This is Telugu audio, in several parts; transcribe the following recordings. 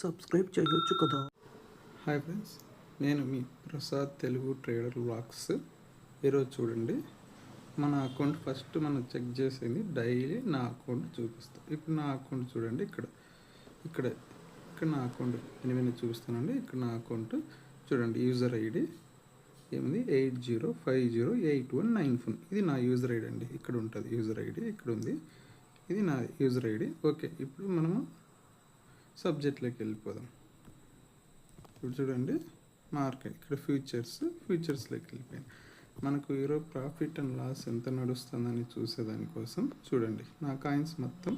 సబ్స్క్రైబ్ చేయొచ్చు కదా. హాయ్ ఫ్రెండ్స్, నేను మీ ప్రసాద్ తెలుగు ట్రేడర్ వ్లాగ్స్. ఈరోజు చూడండి, మన అకౌంట్ ఫస్ట్ మనం చెక్ చేసింది డైలీ నా అకౌంట్ చూపిస్తాం. ఇప్పుడు నా అకౌంట్ చూడండి, ఇక్కడ నా అకౌంట్ 8 చూపిస్తానండి. ఇక్కడ నా అకౌంట్ చూడండి, యూజర్ ఐడి ఏముంది 80508194. ఇది నా యూజర్ ఐడి అండి. ఇక్కడ ఉంటుంది యూజర్ ఐడి, ఇక్కడ ఉంది, ఇది నా యూజర్ ఐడి. ఓకే, ఇప్పుడు మనము సబ్జెక్ట్లోకి వెళ్ళిపోదాం. ఇప్పుడు చూడండి, మార్కెట్ ఇక్కడ ఫ్యూచర్స్లోకి వెళ్ళిపోయింది. మనకు ఈరోజు ప్రాఫిట్ అండ్ లాస్ ఎంత నడుస్తుందని చూసేదానికోసం చూడండి, నా కాయిన్స్ మొత్తం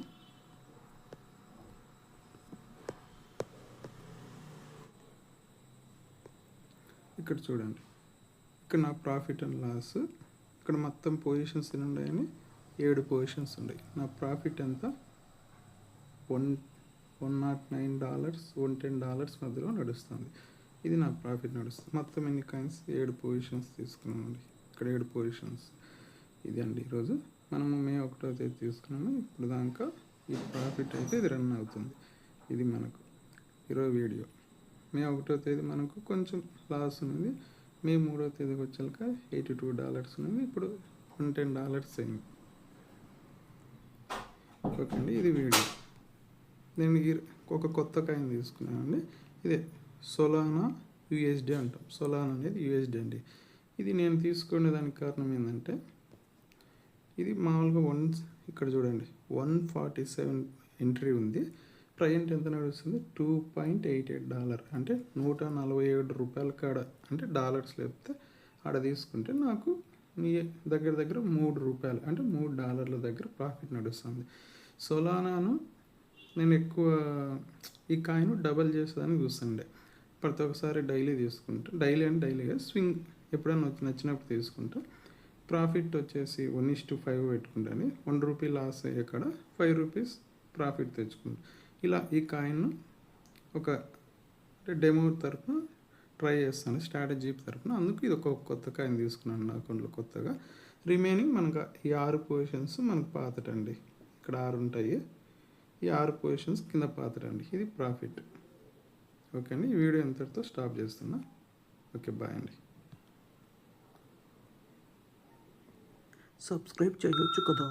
ఇక్కడ చూడండి. ఇక్కడ నా ప్రాఫిట్ అండ్ లాస్, ఇక్కడ మొత్తం పొజిషన్స్ ఎన్ని ఉన్నాయని 7 పొజిషన్స్ ఉన్నాయి. నా ప్రాఫిట్ ఎంత $109 $110 మధ్యలో నడుస్తుంది. ఇది నా ప్రాఫిట్ నడుస్తుంది. మొత్తం ఎన్ని కాయిన్స్ 7 పొజిషన్స్ తీసుకున్నామండి. ఇక్కడ 7 పొజిషన్స్. ఇది అండి ఈరోజు మనము మే 1వ తేదీ తీసుకున్నాము. ఇప్పుడు దాకా ఈ ప్రాఫిట్ అయితే ఇది రన్ అవుతుంది. ఇది మనకు ఈరోజు వీడియో. మే 1వ తేదీ మనకు కొంచెం లాస్ ఉంది. మే 3వ తేదీకి వచ్చాక $82 ఉంది. ఇప్పుడు $110 అయింది. ఓకే అండి, ఇది వీడియో. నేను ఒక కొత్త కాయిన్ తీసుకున్నానండి. ఇదే సొలానా USD అంటాం. సొలానా అనేది USD అండి. ఇది నేను తీసుకునే దానికి కారణం ఏంటంటే, ఇది మామూలుగా ఇక్కడ చూడండి 147 ఎంట్రీ ఉంది. ప్రజెంట్ ఎంత నడుస్తుంది? $2.88, అంటే $147 కాడ, అంటే డాలర్స్ లేకపోతే ఆడ తీసుకుంటే నాకు దగ్గర $3, అంటే $3 దగ్గర ప్రాఫిట్ నడుస్తుంది. సొలానాను నేను ఎక్కువ ఈ కాయిన్ డబల్ చేసేదానికి చూస్తుండే. ప్రతి ఒక్కసారి డైలీ తీసుకుంటా, డైలీగా స్వింగ్ ఎప్పుడైనా నచ్చినప్పుడు తీసుకుంటా. ప్రాఫిట్ వచ్చేసి 1:5 పెట్టుకుంటాను. ₹1 లాస్ అయ్యే కాడ ₹5 ప్రాఫిట్ తెచ్చుకుంటా. ఇలా ఈ కాయిన్ను ఒక డెమో తరఫున ట్రై చేస్తాను, స్ట్రాటజీ తరఫున. అందుకు ఇది ఒక కొత్త కాయిన్ తీసుకున్నాను నా అకౌంట్లో కొత్తగా. రిమైనింగ్ మనకు ఈ 6 పొజిషన్స్ మనకు పాతటండి. ఇక్కడ 6 ఉంటాయి. ఈ 6 పొజిషన్స్ కింద పాతరండి. ఇది ప్రాఫిట్. ఓకే అండి, ఈ వీడియో ఎంతటితో స్టాప్ చేస్తున్నా. ఓకే, బాయ్ అండి. సబ్స్క్రైబ్ చేయొచ్చు కదా.